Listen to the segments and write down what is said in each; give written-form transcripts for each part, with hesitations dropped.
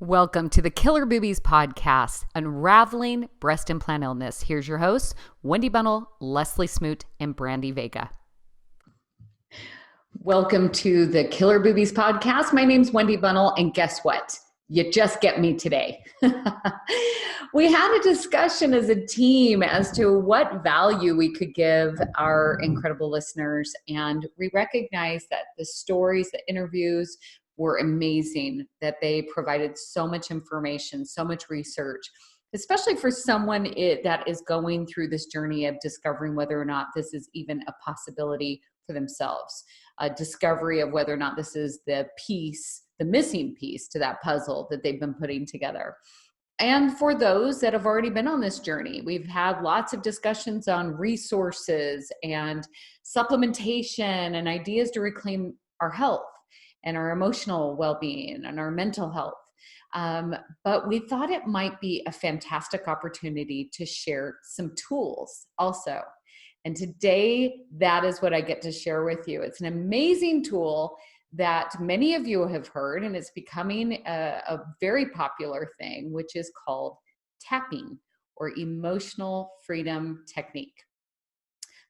Welcome to the Killer Boobies podcast, Unraveling Breast Implant Illness. Here's your hosts, Wendy Bunnell, Leslie Smoot, and Brandy Vega. Welcome to the Killer Boobies podcast. My name's Wendy Bunnell, and guess what? You just get me today. We had a discussion as a team as to what value we could give our incredible listeners, and we recognized that the stories, the interviews, were amazing, that they provided so much information, so much research, especially for someone that is going through this journey of discovering whether or not this is even a possibility for themselves, a discovery of whether or not this is the missing piece to that puzzle that they've been putting together. And for those that have already been on this journey, we've had lots of discussions on resources and supplementation and ideas to reclaim our health and our emotional well-being and our mental health. But we thought it might be a fantastic opportunity to share some tools also. And today, that is what I get to share with you. It's an amazing tool that many of you have heard, and it's becoming a very popular thing, which is called tapping or emotional freedom technique.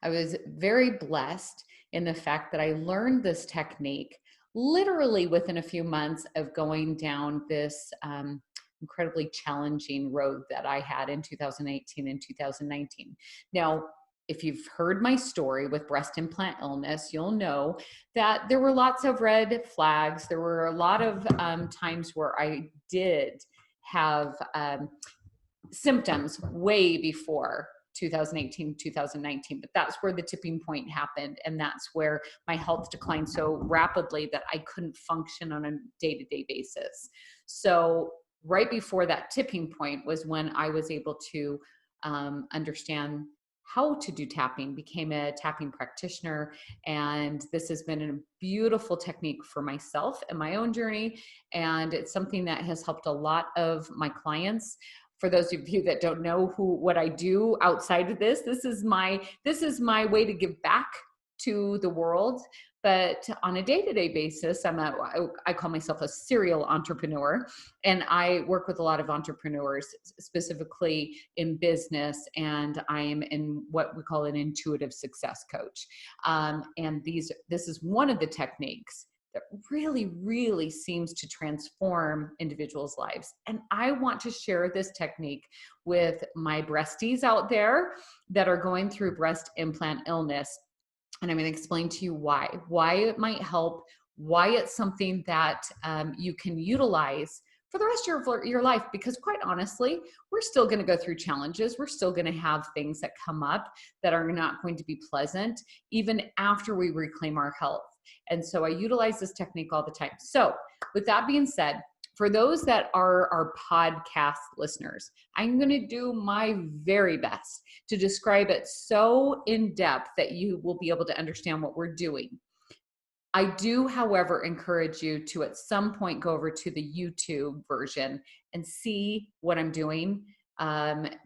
I was very blessed in the fact that I learned this technique literally within a few months of going down this incredibly challenging road that I had in 2018 and 2019. Now, if you've heard my story with breast implant illness, you'll know that there were lots of red flags. There were a lot of times where I did have symptoms way before 2018, 2019, but that's where the tipping point happened. And that's where my health declined so rapidly that I couldn't function on a day-to-day basis. So right before that tipping point was when I was able to understand how to do tapping, became a tapping practitioner. And this has been a beautiful technique for myself and my own journey. And it's something that has helped a lot of my clients. For those of you that don't know what I do outside of this is my way to give back to the world. But on a day-to-day basis, I call myself a serial entrepreneur, and I work with a lot of entrepreneurs, specifically in business, and I am in what we call an intuitive success coach. And this is one of the techniques that really, really seems to transform individuals' lives. And I want to share this technique with my breasties out there that are going through breast implant illness. And I'm going to explain to you why it might help, why it's something that you can utilize for the rest of your life, because quite honestly, we're still going to go through challenges. We're still going to have things that come up that are not going to be pleasant, even after we reclaim our health. And so I utilize this technique all the time. So with that being said, for those that are our podcast listeners, I'm going to do my very best to describe it so in depth that you will be able to understand what we're doing. I do, however, encourage you to at some point go over to the YouTube version and see what I'm doing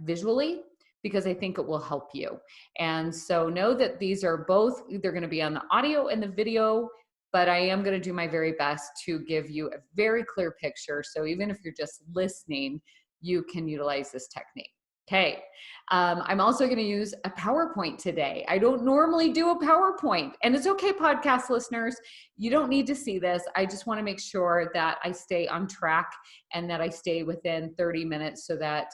visually, because I think it will help you. And so know that these are both, they're going to be on the audio and the video, but I am going to do my very best to give you a very clear picture. So even if you're just listening, you can utilize this technique. Okay. I'm also going to use a PowerPoint today. I don't normally do a PowerPoint, and it's okay, podcast listeners. You don't need to see this. I just want to make sure that I stay on track and that I stay within 30 minutes so that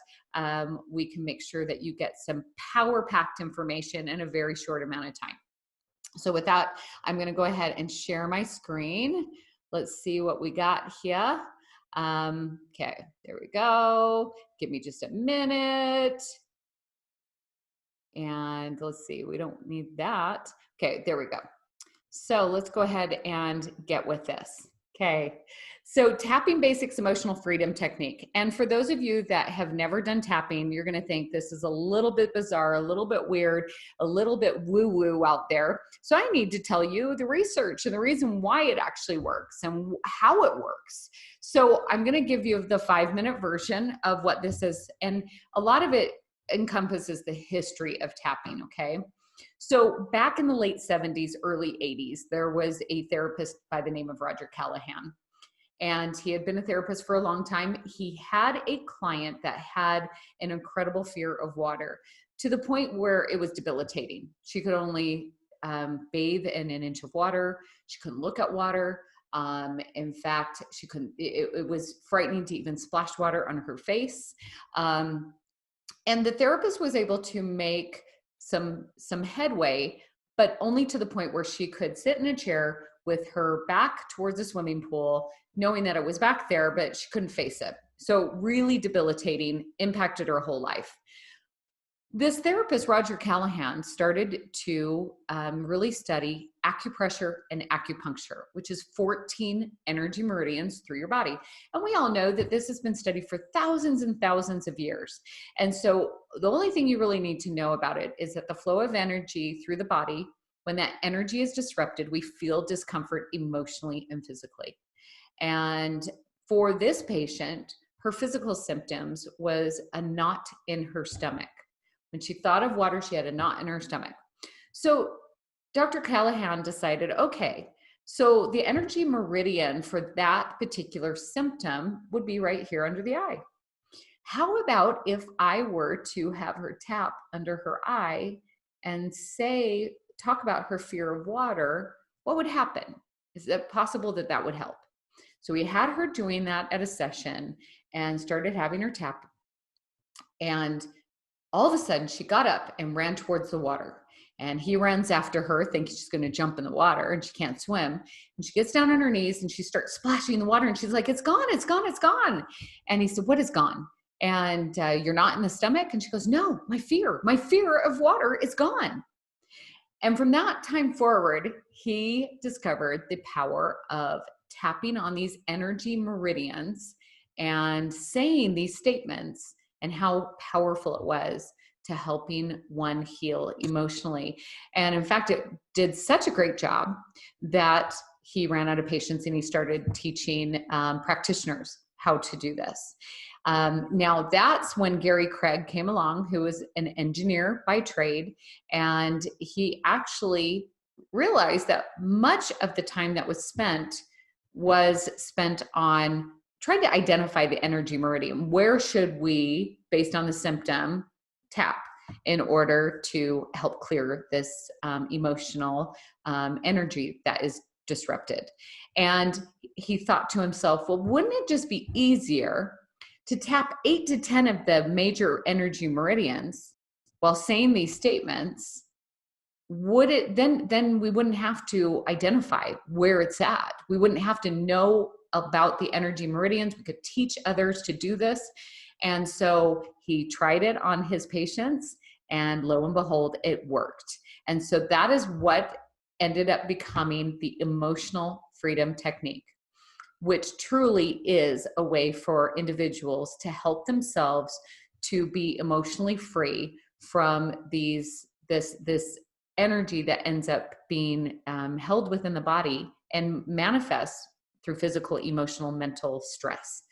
we can make sure that you get some power-packed information in a very short amount of time. So with that, I'm going to go ahead and share my screen. Let's see what we got here. Okay, there we go. Give me just a minute. And let's see, we don't need that. Okay, there we go. So let's go ahead and get with this. Okay, so tapping basics emotional freedom technique. And for those of you that have never done tapping, you're going to think this is a little bit bizarre, a little bit weird, a little bit woo-woo out there. So I need to tell you the research and the reason why it actually works and how it works. So I'm going to give you the 5-minute version of what this is. And a lot of it encompasses the history of tapping, okay? So back in the late 70s, early 80s, there was a therapist by the name of Roger Callahan. and he had been a therapist for a long time. He had a client that had an incredible fear of water, to the point where it was debilitating. She could only bathe in an inch of water. She couldn't look at water. In fact, she couldn't, it was frightening to even splash water on her face. And the therapist was able to make some headway, but only to the point where she could sit in a chair with her back towards the swimming pool, knowing that it was back there, but she couldn't face it. So really debilitating, impacted her whole life. This therapist, Roger Callahan, started to really study acupressure and acupuncture, which is 14 energy meridians through your body. And we all know that this has been studied for thousands and thousands of years. And so the only thing you really need to know about it is that the flow of energy through the body, when that energy is disrupted, we feel discomfort emotionally and physically. And for this patient, her physical symptoms was a knot in her stomach. When she thought of water, she had a knot in her stomach. So Dr. Callahan decided, okay, so the energy meridian for that particular symptom would be right here under the eye. How about if I were to have her tap under her eye and talk about her fear of water, what would happen? Is it possible that that would help? So we had her doing that at a session and started having her tap. And all of a sudden, she got up and ran towards the water. And he runs after her, thinking she's going to jump in the water, and she can't swim. And she gets down on her knees and she starts splashing the water. And she's like, "It's gone, it's gone, it's gone." And he said, "What is gone?" And "You're not in the stomach?" And she goes, "No, my fear of water is gone." And from that time forward, he discovered the power of tapping on these energy meridians and saying these statements, and how powerful it was to helping one heal emotionally. And in fact, it did such a great job that he ran out of patients and he started teaching practitioners how to do this. Now that's when Gary Craig came along, who was an engineer by trade, and he actually realized that much of the time that was spent on trying to identify the energy meridian. Where should we, based on the symptom, tap in order to help clear this emotional energy that is disrupted? And he thought to himself, well, wouldn't it just be easier to tap 8 to 10 of the major energy meridians while saying these statements? Would it then we wouldn't have to identify where it's at. We wouldn't have to know about the energy meridians. We could teach others to do this. And so he tried it on his patients, and lo and behold, it worked. And so that is what ended up becoming the emotional freedom technique, which truly is a way for individuals to help themselves to be emotionally free from this energy that ends up being held within the body and manifests through physical, emotional, mental stress.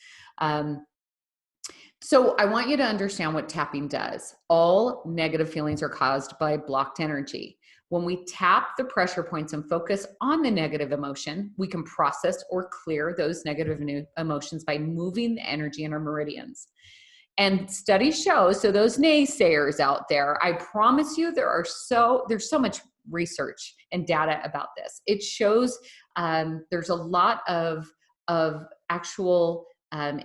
So I want you to understand what tapping does. All negative feelings are caused by blocked energy. When we tap the pressure points and focus on the negative emotion, we can process or clear those negative emotions by moving the energy in our meridians. And studies show, so those naysayers out there, I promise you there's so much research and data about this. It shows there's a lot of actual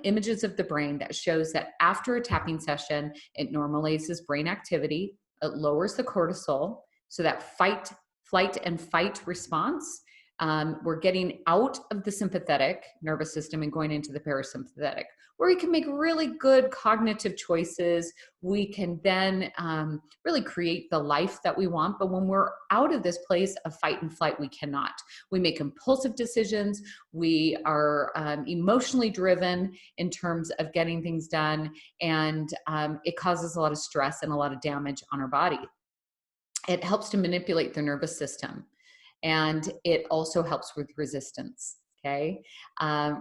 images of the brain that shows that after a tapping session, it normalizes brain activity, it lowers the cortisol, so that flight and fight response. We're getting out of the sympathetic nervous system and going into the parasympathetic, where we can make really good cognitive choices. We can then really create the life that we want. But when we're out of this place of fight and flight, we cannot. We make impulsive decisions. We are emotionally driven in terms of getting things done. And it causes a lot of stress and a lot of damage on our body. It helps to manipulate the nervous system. And it also helps with resistance, okay?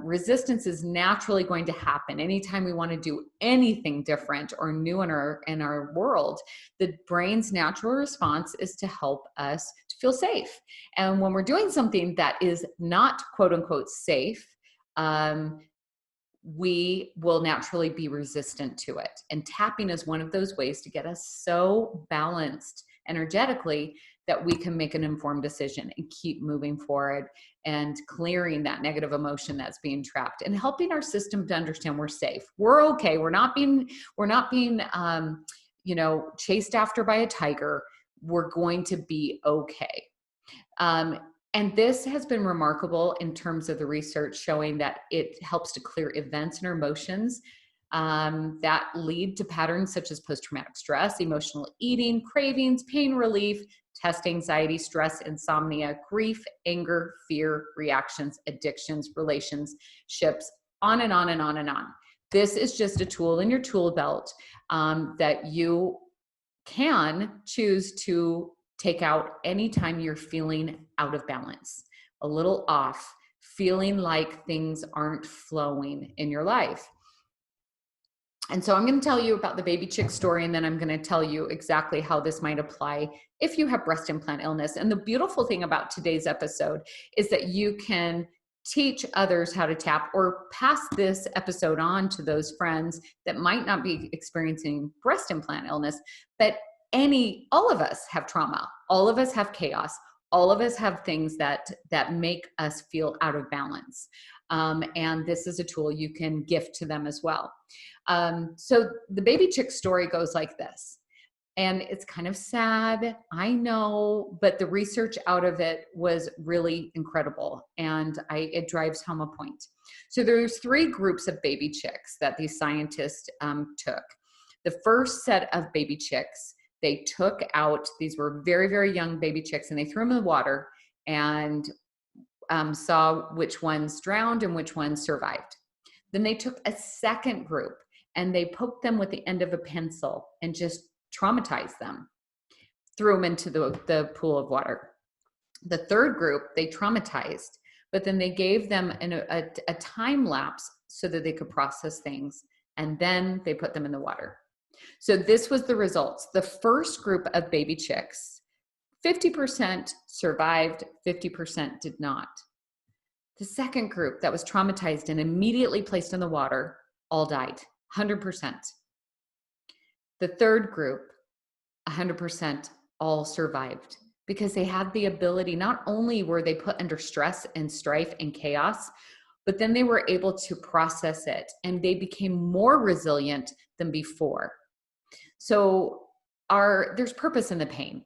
Resistance is naturally going to happen anytime we want to do anything different or new in our world. The brain's natural response is to help us to feel safe. And when we're doing something that is not quote unquote safe, we will naturally be resistant to it. And tapping is one of those ways to get us so balanced energetically that we can make an informed decision and keep moving forward and clearing that negative emotion that's being trapped and helping our system to understand we're safe. We're okay. We're not being chased after by a tiger. We're going to be okay. And this has been remarkable in terms of the research showing that it helps to clear events and emotions that lead to patterns such as post-traumatic stress, emotional eating, cravings, pain relief, test anxiety, stress, insomnia, grief, anger, fear, reactions, addictions, relationships, on and on and on and on. This is just a tool in your tool belt that you can choose to take out anytime you're feeling out of balance, a little off, feeling like things aren't flowing in your life. And so I'm going to tell you about the baby chick story, and then I'm going to tell you exactly how this might apply if you have breast implant illness. And the beautiful thing about today's episode is that you can teach others how to tap or pass this episode on to those friends that might not be experiencing breast implant illness, but all of us have trauma. All of us have chaos. All of us have things that make us feel out of balance. And this is a tool you can gift to them as well. So the baby chick story goes like this. And it's kind of sad, I know, but the research out of it was really incredible. And it drives home a point. So there's 3 groups of baby chicks that these scientists took. The first set of baby chicks, they took out, these were very, very young baby chicks, and they threw them in the water and saw which ones drowned and which ones survived. Then they took a second group and they poked them with the end of a pencil and just traumatized them, threw them into the pool of water. The third group, they traumatized, but then they gave them a time lapse so that they could process things, and then they put them in the water. So this was the results. The first group of baby chicks, 50% survived, 50% did not. The second group that was traumatized and immediately placed in the water all died, 100%. The third group, 100% all survived because they had the ability, not only were they put under stress and strife and chaos, but then they were able to process it and they became more resilient than before. So there's purpose in the pain.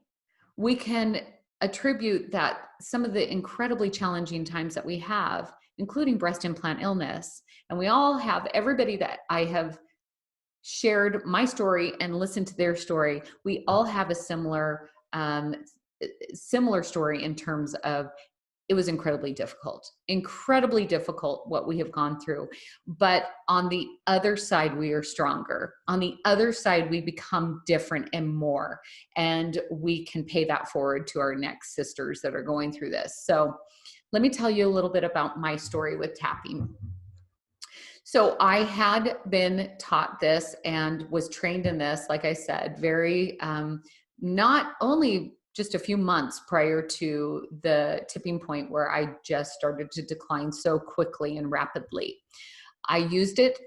We can attribute that some of the incredibly challenging times that we have, including breast implant illness, and we all have, everybody that I have shared my story and listened to their story, we all have a similar story in terms of it was incredibly difficult what we have gone through. But on the other side, we are stronger. On the other side, we become different and more, and we can pay that forward to our next sisters that are going through this. So let me tell you a little bit about my story with tapping. So I had been taught this and was trained in this, like I said, very, not only just a few months prior to the tipping point where I just started to decline so quickly and rapidly. I used it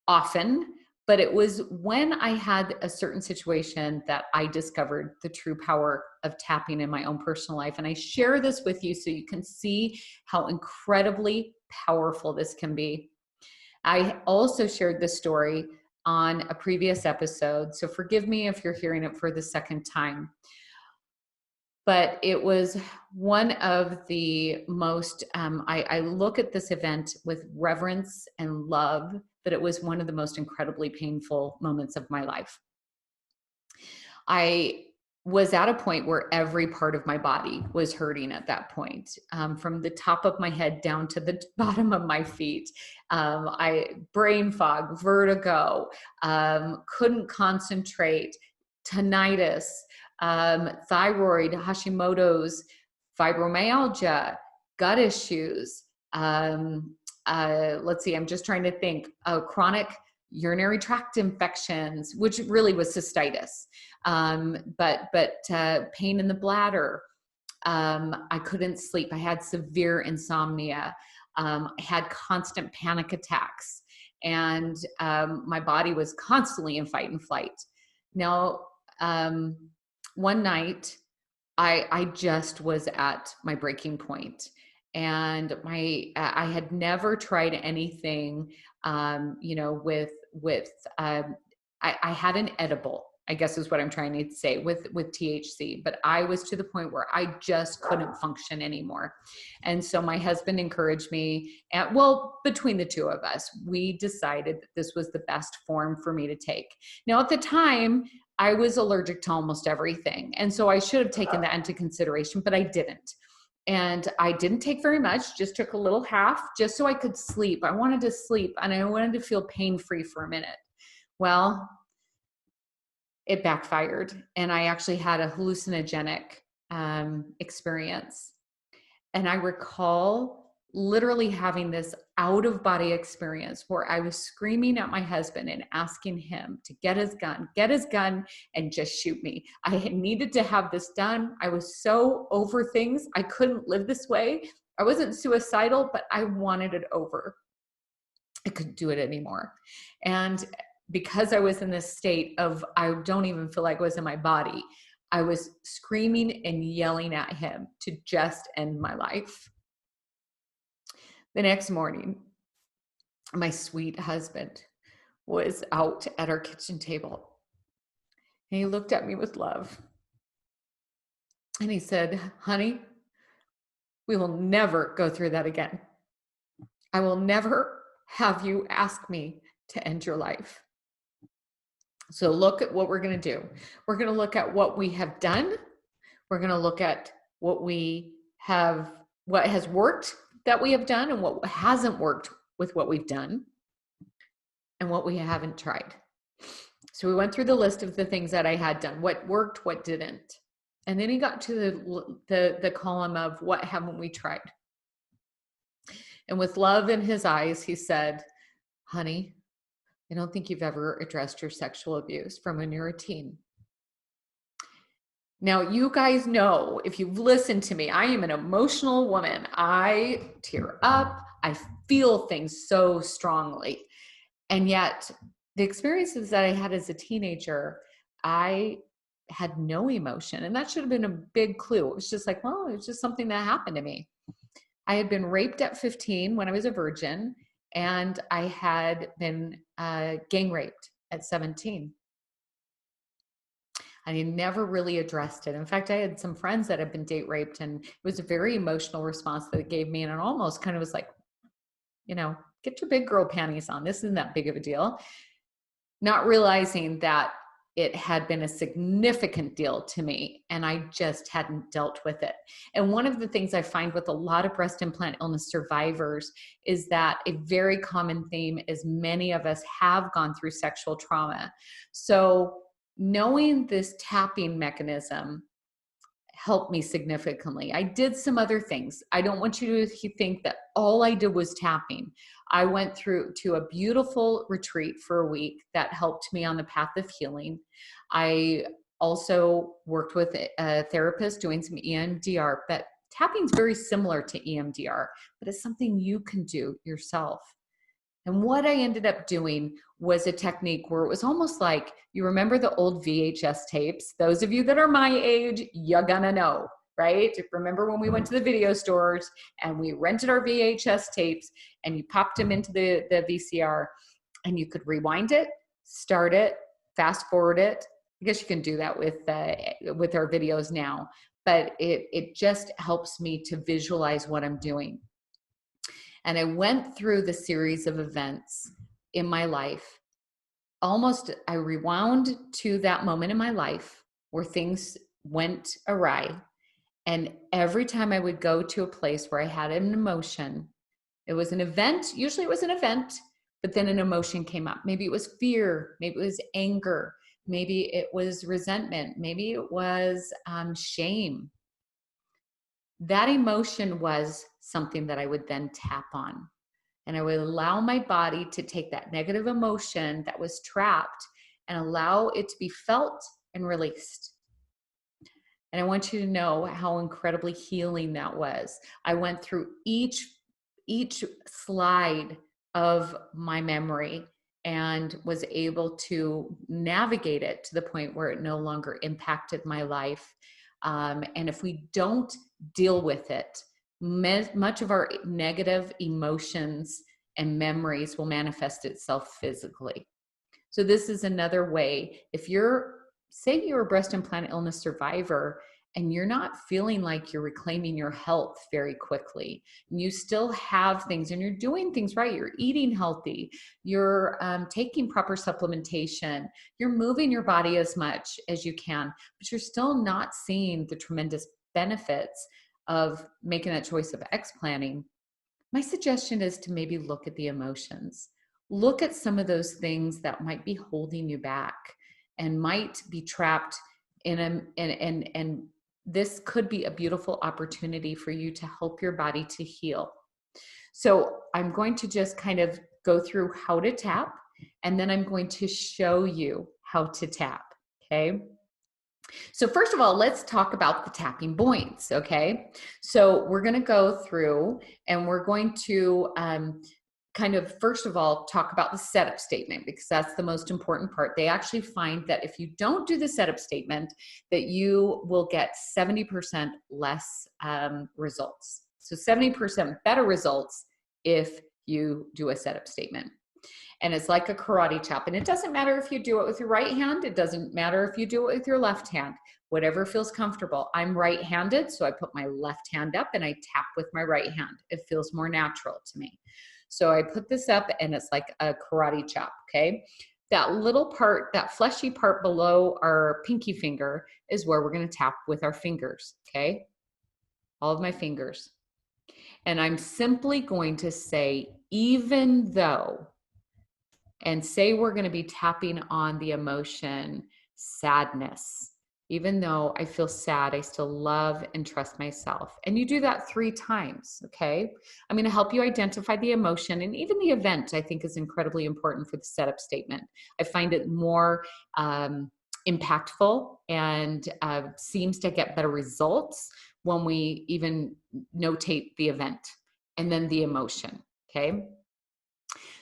often, but it was when I had a certain situation that I discovered the true power of tapping in my own personal life. And I share this with you so you can see how incredibly powerful this can be. I also shared this story on a previous episode, so forgive me if you're hearing it for the second time. But it was one of the most, I look at this event with reverence and love, but it was one of the most incredibly painful moments of my life. I was at a point where every part of my body was hurting at that point, from the top of my head down to the bottom of my feet. Brain fog, vertigo, couldn't concentrate, tinnitus, thyroid, Hashimoto's, fibromyalgia, gut issues. Let's see, I'm just trying to think, chronic urinary tract infections, which really was cystitis, but pain in the bladder. I couldn't sleep. I had severe insomnia. I had constant panic attacks, and my body was constantly in fight and flight. Now, one night, I just was at my breaking point, and I had never tried anything, with I had an edible, I guess is what I'm trying to say, with THC, but I was to the point where I just couldn't function anymore. And so my husband encouraged me, and well, between the two of us, we decided that this was the best form for me to take. Now, at the time, I was allergic to almost everything. And so I should have taken that into consideration, but I didn't. And I didn't take very much, just took a little half just so I could sleep. I wanted to sleep and I wanted to feel pain-free for a minute. Well, it backfired, and I actually had a hallucinogenic experience. And I recall literally having this out of body experience where I was screaming at my husband and asking him to get his gun, and just shoot me. I needed to have this done. I was so over things. I couldn't live this way. I wasn't suicidal, but I wanted it over. I couldn't do it anymore. And because I was in this state of, I don't even feel like I was in my body, I was screaming and yelling at him to just end my life. The next morning, my sweet husband was out at our kitchen table, and he looked at me with love. And he said, "Honey, we will never go through that again. I will never have you ask me to end your life. So look at what we're going to do. We're going to look at what we have done. We're going to look at what has worked that we have done, and what hasn't worked with what we've done, and what we haven't tried." So we went through the list of the things that I had done, what worked, what didn't. And then he got to the column of what haven't we tried. And with love in his eyes, he said, "Honey, I don't think you've ever addressed your sexual abuse from when you're a teen." Now, you guys know, if you've listened to me, I am an emotional woman. I tear up. I feel things so strongly. And yet, the experiences that I had as a teenager, I had no emotion. And that should have been a big clue. It was just like, well, it was just something that happened to me. I had been raped at 15 when I was a virgin, and I had been gang raped at 17. I never really addressed it. In fact, I had some friends that had been date raped, and it was a very emotional response that it gave me. And it almost kind of was like, get your big girl panties on. This isn't that big of a deal. Not realizing that it had been a significant deal to me, and I just hadn't dealt with it. And one of the things I find with a lot of breast implant illness survivors is that a very common theme is many of us have gone through sexual trauma. So knowing this tapping mechanism helped me significantly. I did some other things. I don't want you to think that all I did was tapping. I went through to a beautiful retreat for a week that helped me on the path of healing. I also worked with a therapist doing some EMDR, but tapping is very similar to EMDR, but it's something you can do yourself. And what I ended up doing was a technique where it was almost like, you remember the old VHS tapes? Those of you that are my age, you're gonna know, right? Remember when we went to the video stores and we rented our VHS tapes, and you popped them into the VCR, and you could rewind it, start it, fast forward it. I guess you can do that with our videos now, but it just helps me to visualize what I'm doing. And I went through the series of events in my life. I rewound to that moment in my life where things went awry. And every time I would go to a place where I had an emotion, it was an event, usually it was an event, but then an emotion came up. Maybe it was fear, maybe it was anger, maybe it was resentment, maybe it was shame. That emotion was something that I would then tap on. And I would allow my body to take that negative emotion that was trapped and allow it to be felt and released. And I want you to know how incredibly healing that was. I went through each each slide of my memory and was able to navigate it to the point where it no longer impacted my life. And if we don't deal with it, much of our negative emotions and memories will manifest itself physically. So this is another way. If say you're a breast implant illness survivor and you're not feeling like you're reclaiming your health very quickly, and you still have things and you're doing things right, you're eating healthy, you're taking proper supplementation, you're moving your body as much as you can, but you're still not seeing the tremendous benefits of making that choice of explanting, my suggestion is to maybe look at the emotions. Look at some of those things that might be holding you back and might be trapped in and this could be a beautiful opportunity for you to help your body to heal. So I'm going to just kind of go through how to tap, and then I'm going to show you how to tap, okay? So first of all, let's talk about the tapping points, okay? So we're gonna go through and we're going to kind of, first of all, talk about the setup statement, because that's the most important part. They actually find that if you don't do the setup statement, that you will get 70% less results. So 70% better results if you do a setup statement. And it's like a karate chop. And it doesn't matter if you do it with your right hand. It doesn't matter if you do it with your left hand, whatever feels comfortable. I'm right-handed, so I put my left hand up and I tap with my right hand. It feels more natural to me. So I put this up and it's like a karate chop, okay? That little part, that fleshy part below our pinky finger is where we're gonna tap with our fingers, okay? All of my fingers. And I'm simply going to say, even though, and say we're going to be tapping on the emotion sadness. Even though I feel sad, I still love and trust myself. And you do that 3 times, okay? I'm going to help you identify the emotion, and even the event I think is incredibly important for the setup statement. I find it more impactful and seems to get better results when we even notate the event and then the emotion, okay?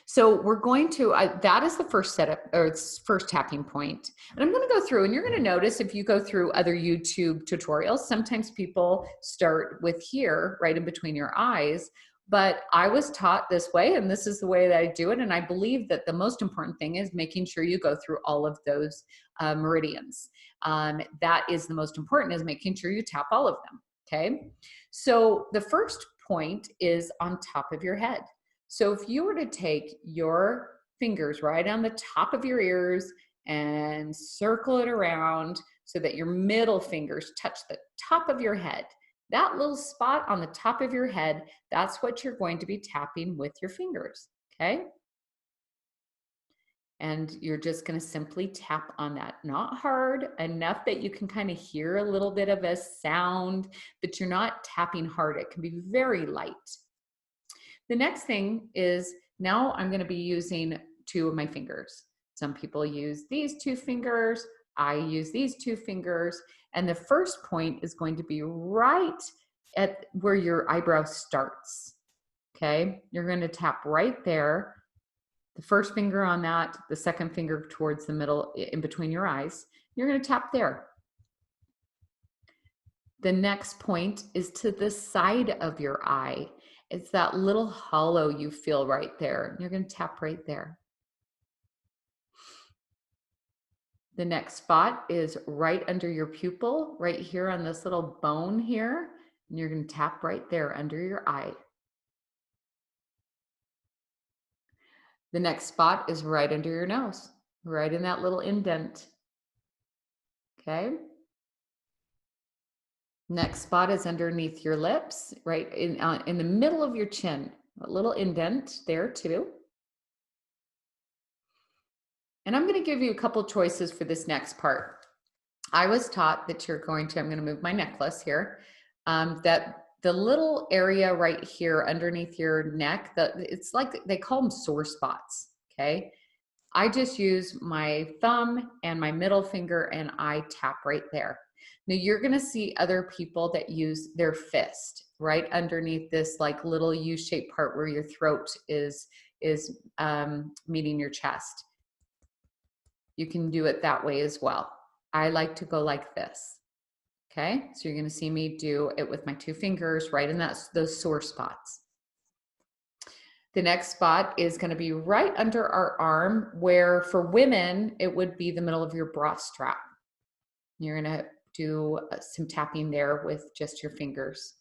So we're going to, that is the first setup, or first tapping point. And I'm going to go through, and you're going to notice if you go through other YouTube tutorials, sometimes people start with here, right in between your eyes. But I was taught this way, and this is the way that I do it. And I believe that the most important thing is making sure you go through all of those meridians. That is the most important, is making sure you tap all of them, okay? So the first point is on top of your head. So if you were to take your fingers right on the top of your ears and circle it around so that your middle fingers touch the top of your head, that little spot on the top of your head, that's what you're going to be tapping with your fingers, okay? And you're just going to simply tap on that. Not hard, enough that you can kind of hear a little bit of a sound, but you're not tapping hard. It can be very light. The next thing is, now I'm going to be using 2 of my fingers. Some people use these 2 fingers. I use these 2 fingers. And the first point is going to be right at where your eyebrow starts. Okay. You're going to tap right there. The first finger on that, the second finger towards the middle in between your eyes. You're going to tap there. The next point is to the side of your eye. It's that little hollow you feel right there. You're going to tap right there. The next spot is right under your pupil, right here on this little bone here. And you're going to tap right there under your eye. The next spot is right under your nose, right in that little indent. Okay. Next spot is underneath your lips, right in the middle of your chin, a little indent there too. And I'm going to give you a couple choices for this next part. I was taught that I'm going to move my necklace here, that the little area right here underneath your neck, it's like, they call them sore spots, okay? I just use my thumb and my middle finger and I tap right there. Now you're going to see other people that use their fist right underneath this like little U-shaped part where your throat is meeting your chest. You can do it that way as well. I like to go like this. Okay, so you're going to see me do it with my 2 fingers right in those sore spots. The next spot is going to be right under our arm, where for women, it would be the middle of your bra strap. You're going to do some tapping there with just your fingers.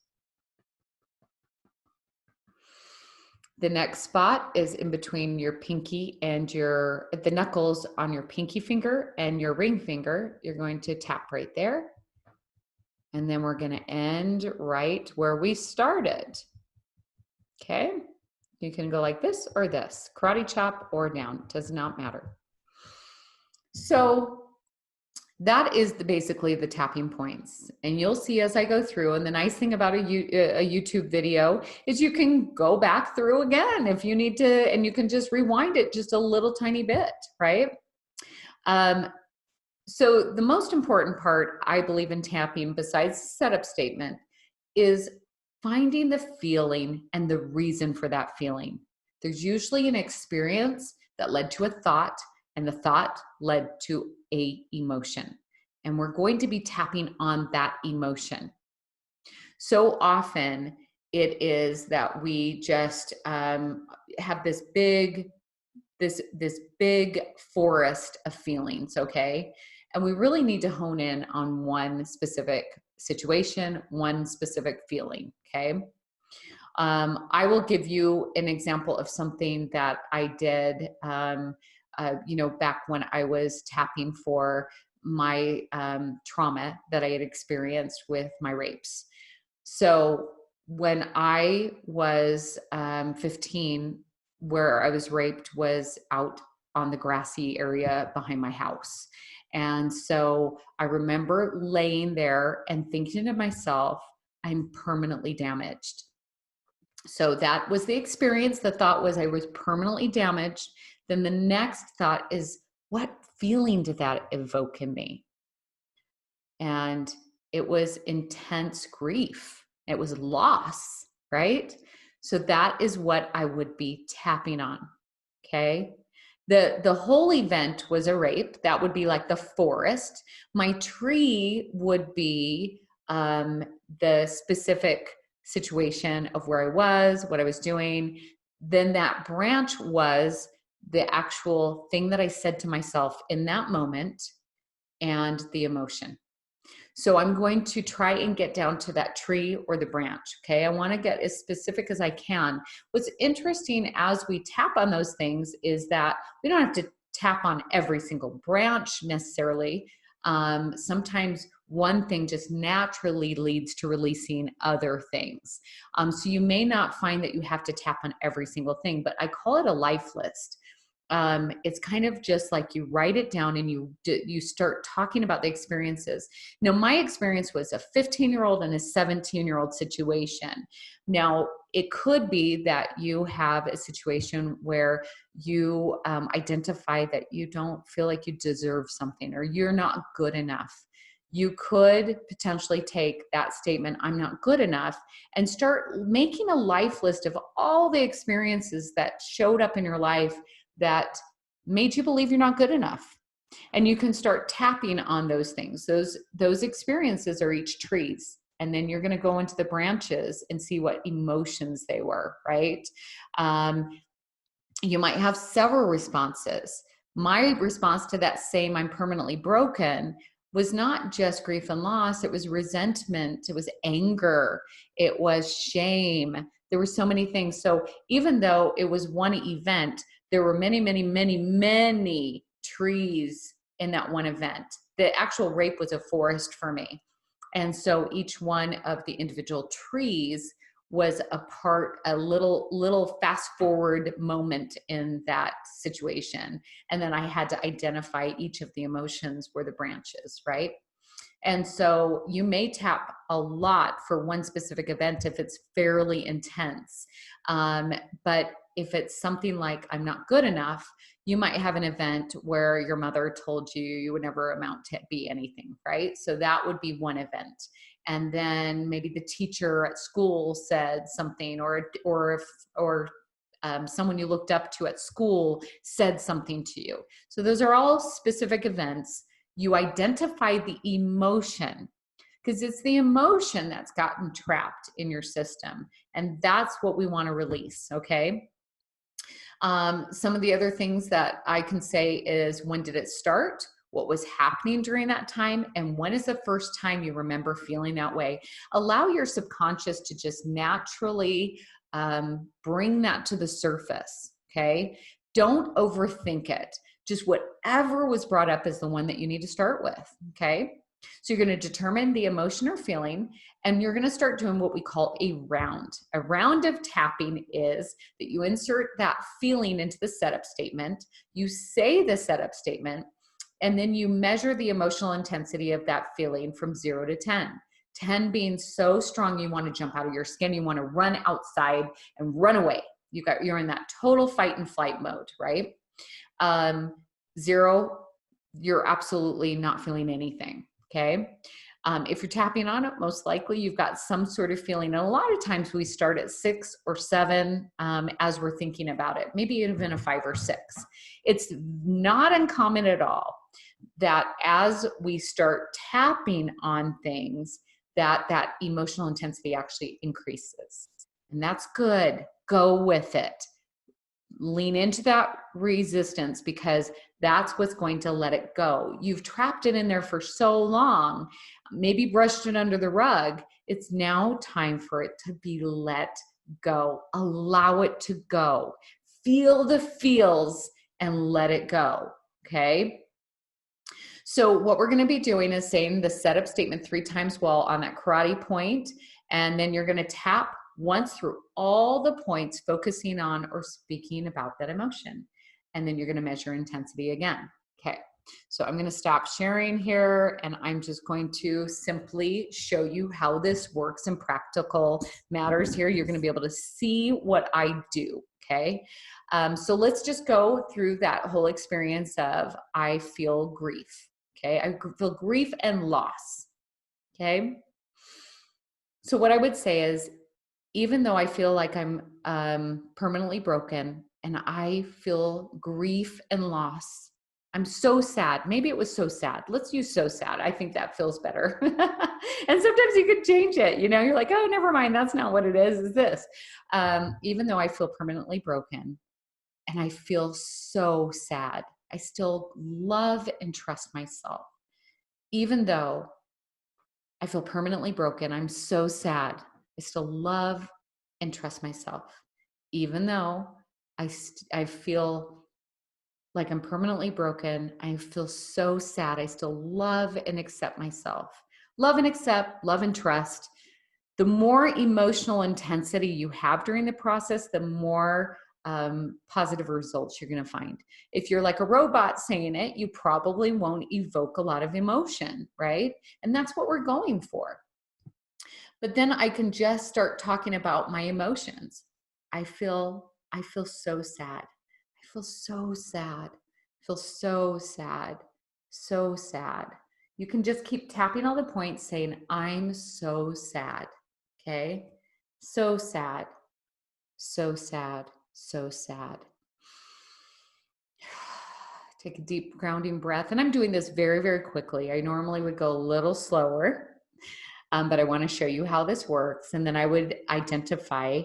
The next spot is in between your pinky and the knuckles on your pinky finger and your ring finger. You're going to tap right there. And then we're going to end right where we started. Okay. You can go like this or this, karate chop or down, does not matter. So that is basically the tapping points. And you'll see as I go through, and the nice thing about a YouTube video is you can go back through again if you need to, and you can just rewind it just a little tiny bit, right? So the most important part, I believe, in tapping, besides the setup statement, is finding the feeling and the reason for that feeling. There's usually an experience that led to a thought, and the thought led to a emotion. And we're going to be tapping on that emotion. So often it is that we just have this big forest of feelings, okay? And we really need to hone in on one specific situation, one specific feeling, okay? I will give you an example of something that I did, back when I was tapping for my trauma that I had experienced with my rapes. So when I was 15, where I was raped was out on the grassy area behind my house. And so I remember laying there and thinking to myself, I'm permanently damaged. So that was the experience. The thought was I was permanently damaged. Then the next thought is, what feeling did that evoke in me? And it was intense grief. It was loss, right? So that is what I would be tapping on, okay? The whole event was a rape. That would be like the forest. My tree would be the specific situation of where I was, what I was doing. Then that branch was the actual thing that I said to myself in that moment and the emotion. So I'm going to try and get down to that tree or the branch, okay? I want to get as specific as I can. What's interesting as we tap on those things is that we don't have to tap on every single branch necessarily. Sometimes one thing just naturally leads to releasing other things. So you may not find that you have to tap on every single thing, but I call it a life list. It's kind of just like you write it down and you start talking about the experiences. Now, my experience was a 15-year-old and a 17-year-old situation. Now, it could be that you have a situation where you identify that you don't feel like you deserve something or you're not good enough. You could potentially take that statement, I'm not good enough, and start making a life list of all the experiences that showed up in your life that made you believe you're not good enough. And you can start tapping on those things. Those experiences are each trees. And then you're going to go into the branches and see what emotions they were, right? You might have several responses. My response to that same I'm permanently broken was not just grief and loss. It was resentment. It was anger. It was shame. There were so many things. So even though it was one event, there were many, many, many, many trees in that one event. The actual rape was a forest for me. And so each one of the individual trees was a little fast forward moment in that situation. And then I had to identify each of the emotions were the branches, right? And so you may tap a lot for one specific event if it's fairly intense. But if it's something like I'm not good enough, You might have an event where your mother told you you would never amount to be anything, right? So that would be one event. And then maybe the teacher at school said something, or someone you looked up to at school said something to you. So those are all specific events. You identify the emotion, because it's the emotion that's gotten trapped in your system. And that's what we want to release, okay? Some of the other things that I can say is, when did it start? What was happening during that time? And when is the first time you remember feeling that way? Allow your subconscious to just naturally bring that to the surface, okay? Don't overthink it. Just whatever was brought up is the one that you need to start with, okay? So you're going to determine the emotion or feeling, and you're going to start doing what we call a round. A round of tapping is that you insert that feeling into the setup statement, you say the setup statement, and then you measure the emotional intensity of that feeling from 0 to 10. 10 being so strong you want to jump out of your skin, you want to run outside and run away. You're in that total fight and flight mode, right? 0, you're absolutely not feeling anything. Okay. If you're tapping on it, most likely you've got some sort of feeling. And a lot of times we start at 6 or 7 as we're thinking about it, maybe even a 5 or 6. It's not uncommon at all that as we start tapping on things, that emotional intensity actually increases. And that's good. Go with it. Lean into that resistance, because that's what's going to let it go. You've trapped it in there for so long, maybe brushed it under the rug. It's now time for it to be let go. Allow it to go. Feel the feels and let it go, okay? So what we're going to be doing is saying the setup statement 3 times while on that karate point, and then you're going to tap once through all the points, focusing on or speaking about that emotion. And then you're going to measure intensity again. Okay. So I'm going to stop sharing here, and I'm just going to simply show you how this works in practical matters here. You're going to be able to see what I do. Okay. So let's just go through that whole experience of, I feel grief. Okay. I feel grief and loss. Okay. So what I would say is, even though I feel like I'm permanently broken and I feel grief and loss, I'm so sad. Maybe it was so sad. Let's use so sad. I think that feels better. And sometimes you could change it. You know, you're like, oh, never mind. That's not what it is. It's this. Even though I feel permanently broken and I feel so sad, I still love and trust myself. Even though I feel permanently broken, I'm so sad, I still love and trust myself. Even though I feel like I'm permanently broken, I feel so sad, I still love and accept myself. Love and accept, love and trust. The more emotional intensity you have during the process, the more positive results you're going to find. If you're like a robot saying it, you probably won't evoke a lot of emotion, right? And that's what we're going for. But then I can just start talking about my emotions. I feel so sad. I feel so sad. I feel so sad. So sad. You can just keep tapping all the points saying, I'm so sad. Okay? So sad. So sad. So sad. Take a deep grounding breath. And I'm doing this very, very quickly. I normally would go a little slower. But I want to show you how this works. And then I would identify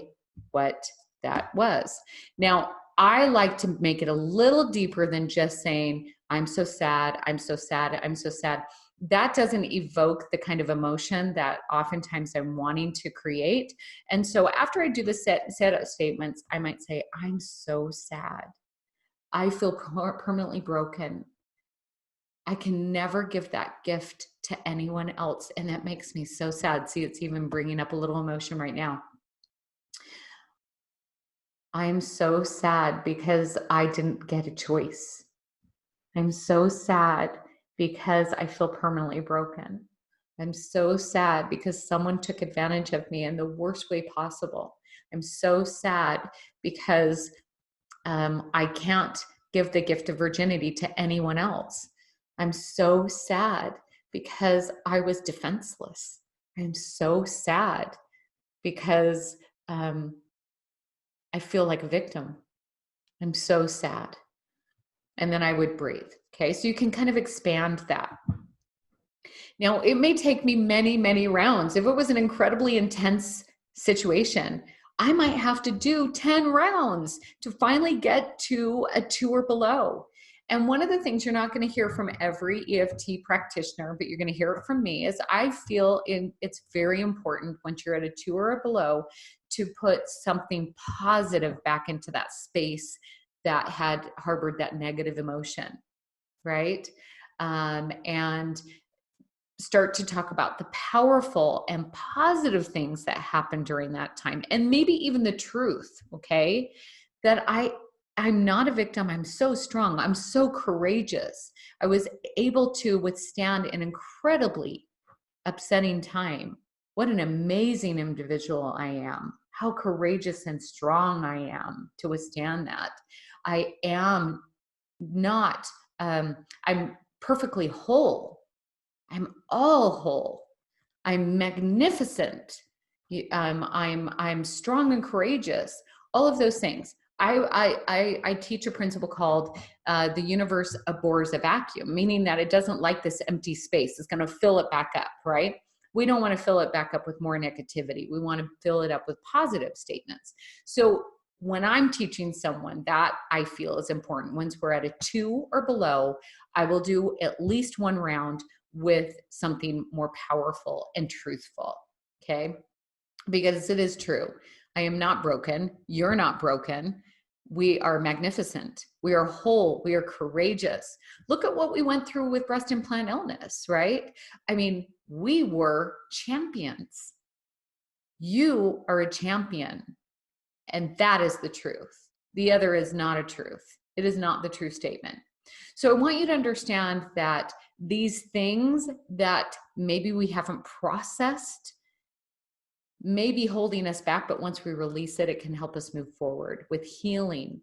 what that was. Now, I like to make it a little deeper than just saying, I'm so sad, I'm so sad, I'm so sad. That doesn't evoke the kind of emotion that oftentimes I'm wanting to create. And so after I do the set statements, I might say, I'm so sad. I feel permanently broken. I can never give that gift to anyone else. And that makes me so sad. See, it's even bringing up a little emotion right now. I am so sad because I didn't get a choice. I'm so sad because I feel permanently broken. I'm so sad because someone took advantage of me in the worst way possible. I'm so sad because I can't give the gift of virginity to anyone else. I'm so sad because I was defenseless. I'm so sad because I feel like a victim. I'm so sad. And then I would breathe. Okay, so you can kind of expand that. Now, it may take me many, many rounds. If it was an incredibly intense situation, I might have to do 10 rounds to finally get to a 2 or below. And one of the things you're not going to hear from every EFT practitioner, but you're going to hear it from me, is I feel it's very important once you're at a 2 or below to put something positive back into that space that had harbored that negative emotion, right? And start to talk about the powerful and positive things that happened during that time, and maybe even the truth, okay? That I'm not a victim. I'm so strong. I'm so courageous. I was able to withstand an incredibly upsetting time. What an amazing individual I am. How courageous and strong I am to withstand that. I am not, I'm perfectly whole. I'm all whole. I'm magnificent. I'm strong and courageous. All of those things. I teach a principle called the universe abhors a vacuum, meaning that it doesn't like this empty space. It's going to fill it back up, right? We don't want to fill it back up with more negativity. We want to fill it up with positive statements. So when I'm teaching someone, that I feel is important. Once we're at a 2 or below, I will do at least 1 round with something more powerful and truthful, okay? Because it is true. I am not broken. You're not broken. We are magnificent. We are whole. We are courageous. Look at what we went through with breast implant illness, right? I mean, we were champions. You are a champion. And that is the truth. The other is not a truth. It is not the true statement. So I want you to understand that these things that maybe we haven't processed may be holding us back, but once we release it, it can help us move forward with healing.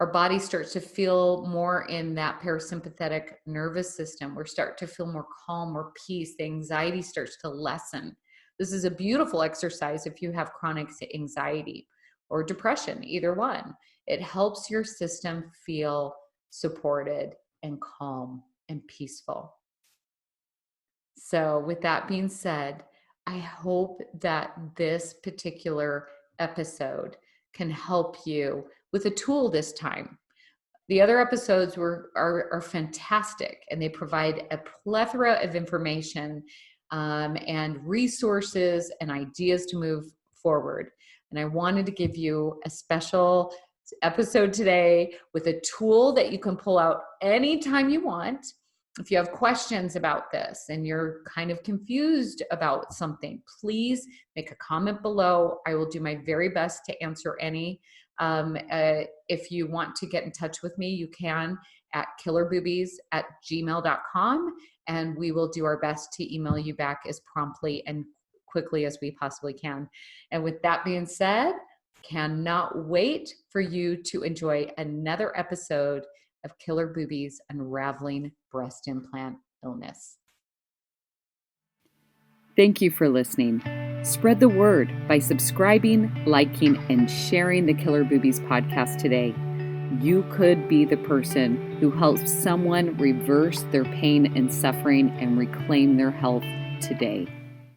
Our body starts to feel more in that parasympathetic nervous system. We start to feel more calm, more peace. The anxiety starts to lessen. This is a beautiful exercise if you have chronic anxiety or depression, either one. It helps your system feel supported and calm and peaceful. So with that being said, I hope that this particular episode can help you with a tool this time. The other episodes are fantastic, and they provide a plethora of information and resources and ideas to move forward. And I wanted to give you a special episode today with a tool that you can pull out anytime you want. If you have questions about this and you're kind of confused about something, please make a comment below. I will do my very best to answer any. If you want to get in touch with me, you can at killerboobies@gmail.com, and we will do our best to email you back as promptly and quickly as we possibly can. And with that being said, cannot wait for you to enjoy another episode of Killer Boobies Unraveling Breast Implant Illness. Thank you for listening. Spread the word by subscribing, liking, and sharing the Killer Boobies podcast today. You could be the person who helps someone reverse their pain and suffering and reclaim their health today.